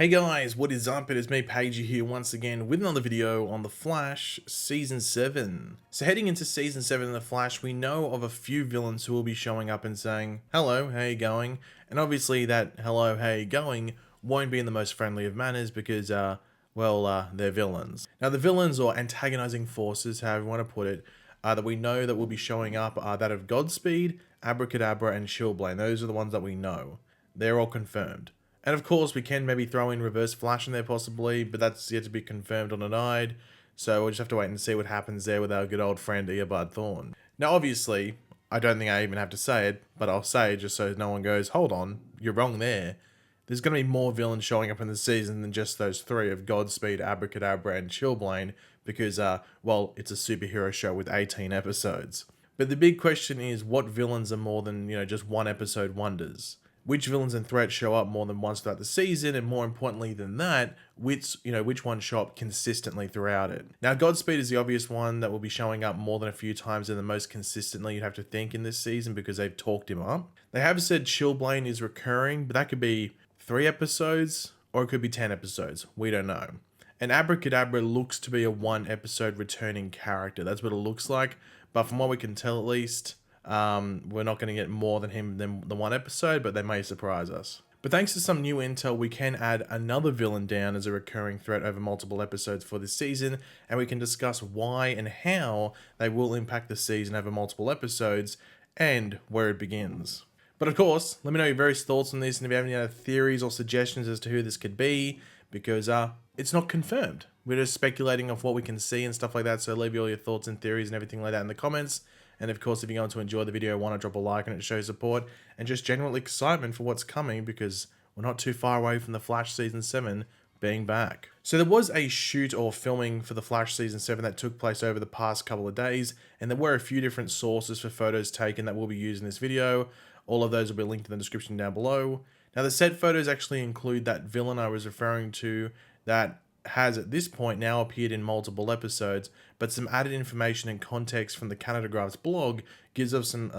Hey guys, what is up? It is me, Pagey, here once again with another video on The Flash Season 7. So heading into Season 7 of The Flash, we know of a few villains who will be showing up and saying, hello, how you going? And obviously that hello, how you going won't be in the most friendly of manners because, they're villains. Now the villains or antagonizing forces, however you want to put it, that we know that will be showing up are that of Godspeed, Abracadabra, and Chillblaine. Those are the ones that we know. They're all confirmed. And of course, we can maybe throw in Reverse Flash in there possibly, but that's yet to be confirmed or denied. So we'll just have to wait and see what happens there with our good old friend Eobard Thawne. Now, obviously, I don't think I even have to say it, but I'll say it just so no one goes, hold on, you're wrong there. There's going to be more villains showing up in the season than just those three of Godspeed, Abracadabra, and Chillblaine, because, it's a superhero show with 18 episodes. But the big question is, what villains are more than, just one episode wonders? Which villains and threats show up more than once throughout the season, and more importantly than that, which ones show up consistently throughout it. Now, Godspeed is the obvious one that will be showing up more than a few times and the most consistently you'd have to think in this season because they've talked him up. They have said Chillblaine is recurring, but that could be 3 episodes or it could be 10 episodes. We don't know. And Abracadabra looks to be a 1 episode returning character. That's what it looks like, but from what we can tell at least, we're not going to get more than him than the 1 episode, but they may surprise us. But thanks to some new intel, we can add another villain down as a recurring threat over multiple episodes for this season, and we can discuss why and how they will impact the season over multiple episodes, and where it begins. But of course, let me know your various thoughts on this, and if you have any other theories or suggestions as to who this could be, because it's not confirmed. We're just speculating of what we can see and stuff like that, so leave all your thoughts and theories and everything like that in the comments. And of course, if you're going to enjoy the video, why not drop a like on it to show support and just general excitement for what's coming, because we're not too far away from The Flash Season 7 being back. So there was a shoot or filming for The Flash Season 7 that took place over the past couple of days, and there were a few different sources for photos taken that will be used in this video. All of those will be linked in the description down below. Now the set photos actually include that villain I was referring to that has at this point now appeared in multiple episodes, but some added information and context from the Canadagraph's blog gives us some,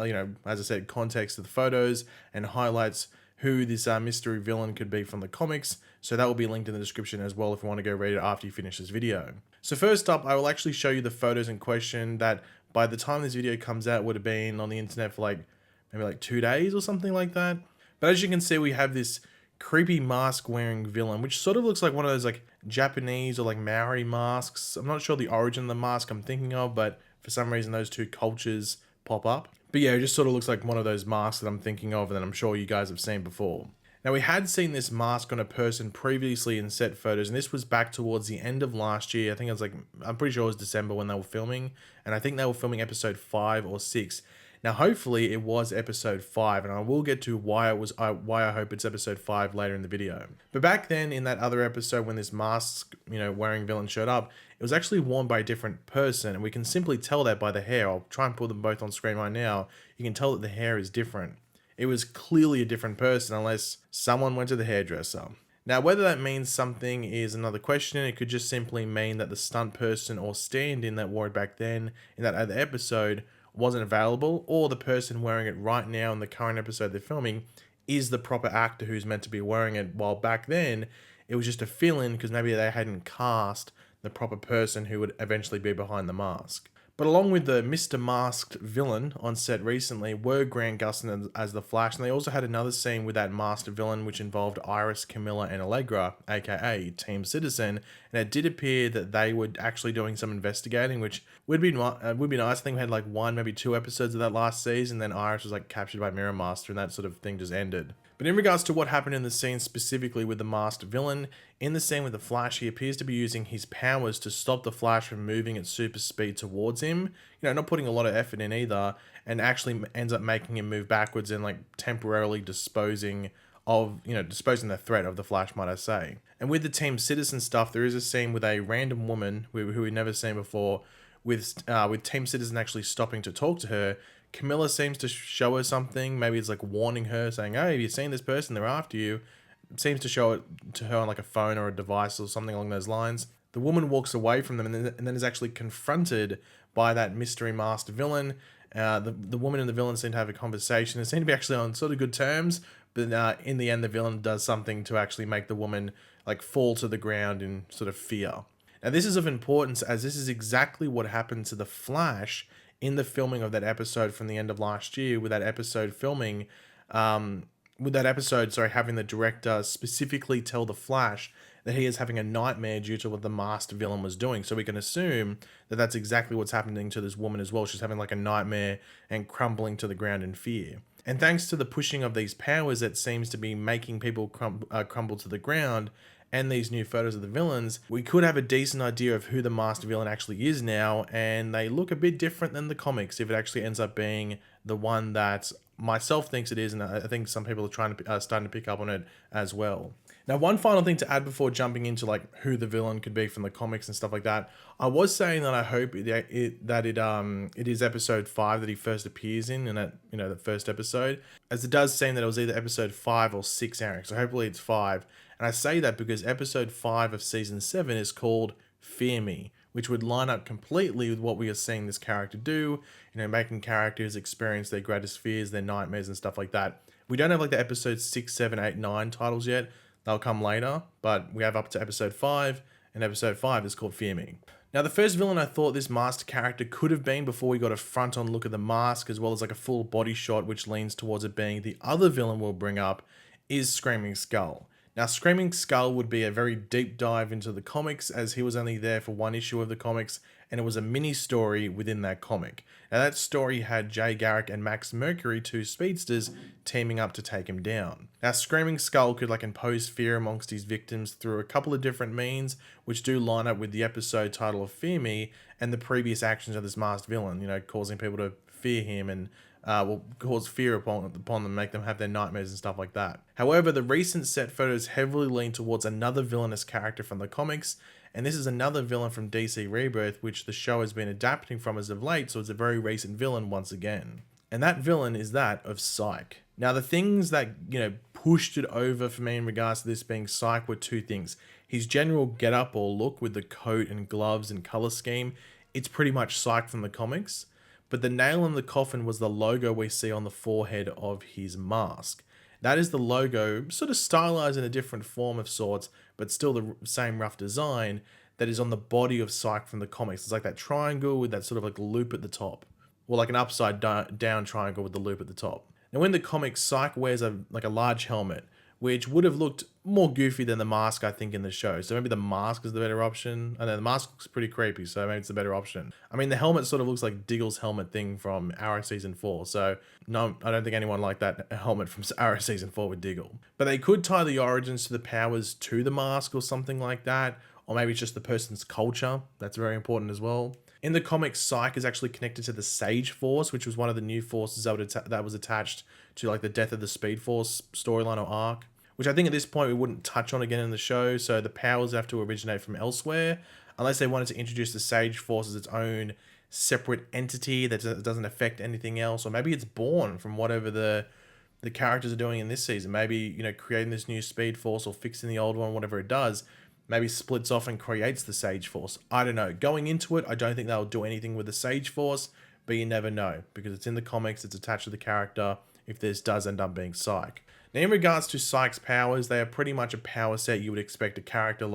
as I said, context to the photos and highlights who this mystery villain could be from the comics, so that will be linked in the description as well if you want to go read it after you finish this video. So first up, I will actually show you the photos in question that by the time this video comes out would have been on the internet for maybe 2 days or something like that. But as you can see, we have this creepy mask wearing villain, which sort of looks like one of those Japanese or Maori masks. I'm not sure the origin of the mask I'm thinking of, but for some reason those two cultures pop up. But yeah, it just sort of looks like one of those masks that I'm thinking of and that I'm sure you guys have seen before. Now we had seen this mask on a person previously in set photos, and this was back towards the end of last year. I think it was I'm pretty sure it was December when they were filming, and I think they were filming episode 5 or 6. Now, hopefully it was episode 5, and I will get to why I hope it's episode 5 later in the video. But back then, in that other episode when this mask, wearing villain showed up, it was actually worn by a different person, and we can simply tell that by the hair. I'll try and put them both on screen right now. You can tell that the hair is different. It was clearly a different person, unless someone went to the hairdresser. Now, whether that means something is another question. It could just simply mean that the stunt person or stand-in that wore it back then in that other episode wasn't available, or the person wearing it right now in the current episode they're filming is the proper actor who's meant to be wearing it, while back then it was just a fill-in because maybe they hadn't cast the proper person who would eventually be behind the mask. But along with the Mr. Masked villain on set recently were Grant Gustin as the Flash, and they also had another scene with that masked villain which involved Iris, Camilla, and Allegra, aka Team Citizen, and it did appear that they were actually doing some investigating, which would be nice. I think we had 1, maybe 2 episodes of that last season, then Iris was captured by Mirror Master, and that sort of thing just ended. But in regards to what happened in the scene specifically with the masked villain, in the scene with the Flash, he appears to be using his powers to stop the Flash from moving at super speed towards him, not putting a lot of effort in either, and actually ends up making him move backwards and temporarily disposing the threat of the Flash, might I say. And with the Team Citizen stuff, there is a scene with a random woman who we've never seen before, with Team Citizen actually stopping to talk to her. Camilla seems to show her something. Maybe it's warning her, saying, "Hey, have you seen this person? They're after you." Seems to show it to her on a phone or a device or something along those lines. The woman walks away from them and then is actually confronted by that mystery masked villain. The woman and the villain seem to have a conversation. They seem to be actually on sort of good terms, but in the end, the villain does something to actually make the woman like fall to the ground in sort of fear. Now, this is of importance as this is exactly what happened to the Flash in the filming of that episode from the end of last year, with that episode filming, having the director specifically tell the Flash that he is having a nightmare due to what the masked villain was doing. So we can assume that that's exactly what's happening to this woman as well. She's having like a nightmare and crumbling to the ground in fear. And thanks to the pushing of these powers that seems to be making people crumble to the ground, and these new photos of the villains, we could have a decent idea of who the masked villain actually is now, and they look a bit different than the comics if it actually ends up being the one that myself thinks it is, and I think some people are starting to pick up on it as well. Now, one final thing to add before jumping into like who the villain could be from the comics and stuff like that, I was saying that I hope it is episode 5 that he first appears in that, the first episode, as it does seem that it was either episode 5 or 6 airing, so hopefully it's 5. And I say that because episode 5 of season 7 is called Fear Me, which would line up completely with what we are seeing this character do, making characters experience their greatest fears, their nightmares and stuff like that. We don't have like the episode 6, 7, 8, 9 titles yet. They'll come later, but we have up to episode 5, and episode 5 is called Fear Me. Now, the first villain I thought this masked character could have been before we got a front-on look at the mask, as well as like a full body shot, which leans towards it being the other villain we'll bring up, is Screaming Skull. Now, Screaming Skull would be a very deep dive into the comics, as he was only there for one issue of the comics, and it was a mini story within that comic. Now, that story had Jay Garrick and Max Mercury, two speedsters, teaming up to take him down. Now, Screaming Skull could impose fear amongst his victims through a couple of different means, which do line up with the episode title of Fear Me and the previous actions of this masked villain, causing people to fear him and will cause fear upon them, make them have their nightmares and stuff like that. However, the recent set photos heavily lean towards another villainous character from the comics, and this is another villain from DC Rebirth, which the show has been adapting from as of late, so it's a very recent villain once again. And that villain is that of Psych. Now, the things that, pushed it over for me in regards to this being Psych were two things. His general get-up or look with the coat and gloves and color scheme, it's pretty much Psych from the comics. But the nail in the coffin was the logo we see on the forehead of his mask. That is the logo, sort of stylized in a different form of sorts, but still the same rough design that is on the body of Psych from the comics. It's like that triangle with that sort of loop at the top. Or like an upside down triangle with the loop at the top. Now, in the comics, Psych wears a large helmet, which would have looked more goofy than the mask, I think, in the show. So maybe the mask is the better option. I know the mask looks pretty creepy, so maybe it's the better option. I mean, the helmet sort of looks like Diggle's helmet thing from Arrow Season 4. So no, I don't think anyone liked that helmet from Arrow Season 4 with Diggle. But they could tie the origins to the powers to the mask or something like that. Or maybe it's just the person's culture. That's very important as well. In the comics, Psych is actually connected to the Sage Force, which was one of the new forces that was attached to the Death of the Speed Force storyline or arc, which I think at this point we wouldn't touch on again in the show, so the powers have to originate from elsewhere, unless they wanted to introduce the Sage Force as its own separate entity that doesn't affect anything else, or maybe it's born from whatever the characters are doing in this season. Maybe, creating this new Speed Force or fixing the old one, whatever it does, maybe splits off and creates the Sage Force. I don't know. Going into it, I don't think they'll do anything with the Sage Force, but you never know, because it's in the comics, it's attached to the character, if this does end up being Psych. Now, in regards to Psych's powers, they are pretty much a power set you would expect a character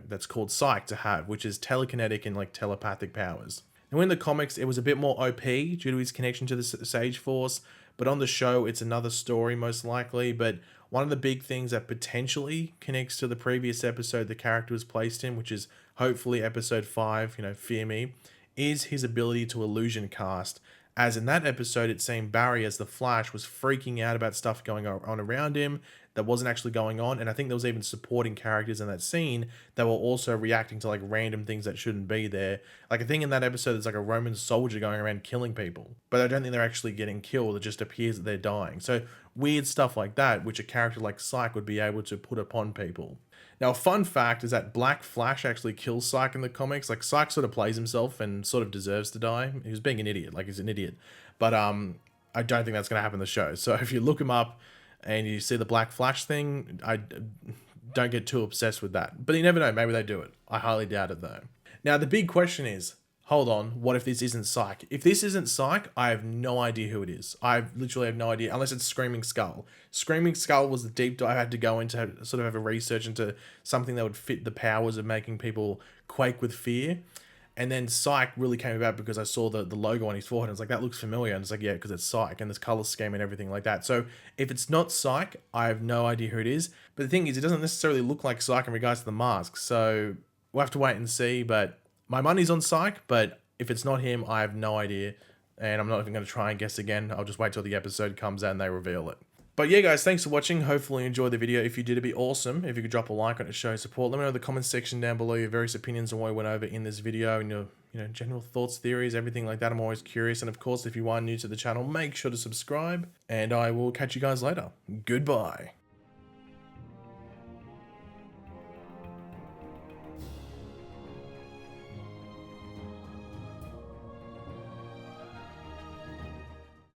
that's called Psych to have, which is telekinetic and telepathic powers. Now, in the comics, it was a bit more OP due to his connection to the Sage Force, but on the show, it's another story most likely. But one of the big things that potentially connects to the previous episode the character was placed in, which is hopefully episode 5, Fear Me, is his ability to illusion cast. As in that episode, it seemed Barry, as the Flash, was freaking out about stuff going on around him that wasn't actually going on. And I think there was even supporting characters in that scene that were also reacting to random things that shouldn't be there. I think in that episode, there's a Roman soldier going around killing people, but I don't think they're actually getting killed. It just appears that they're dying. So weird stuff like that, which a character like Psych would be able to put upon people. Now, a fun fact is that Black Flash actually kills Psych in the comics. Psych sort of plays himself and sort of deserves to die. He was being an idiot. He's an idiot. But I don't think that's going to happen in the show. So if you look him up and you see the Black Flash thing, I don't get too obsessed with that. But you never know. Maybe they do it. I highly doubt it, though. Now, the big question is, hold on, what if this isn't Psych? If this isn't Psych, I have no idea who it is. I literally have no idea, unless it's Screaming Skull. Screaming Skull was the deep dive I had to go into, sort of have a research into something that would fit the powers of making people quake with fear. And then Psych really came about because I saw the logo on his forehead. I was like, that looks familiar. And it's like, yeah, because it's Psych and this color scheme and everything like that. So if it's not Psych, I have no idea who it is. But the thing is, it doesn't necessarily look like Psych in regards to the mask. So we'll have to wait and see. But my money's on Psych. But if it's not him, I have no idea. And I'm not even going to try and guess again. I'll just wait till the episode comes out and they reveal it. But yeah, guys, thanks for watching. Hopefully you enjoyed the video. If you did, it'd be awesome if you could drop a like on it to show support. Let me know in the comments section down below your various opinions on what we went over in this video and your general thoughts, theories, everything like that. I'm always curious. And of course, if you are new to the channel, make sure to subscribe. And I will catch you guys later. Goodbye.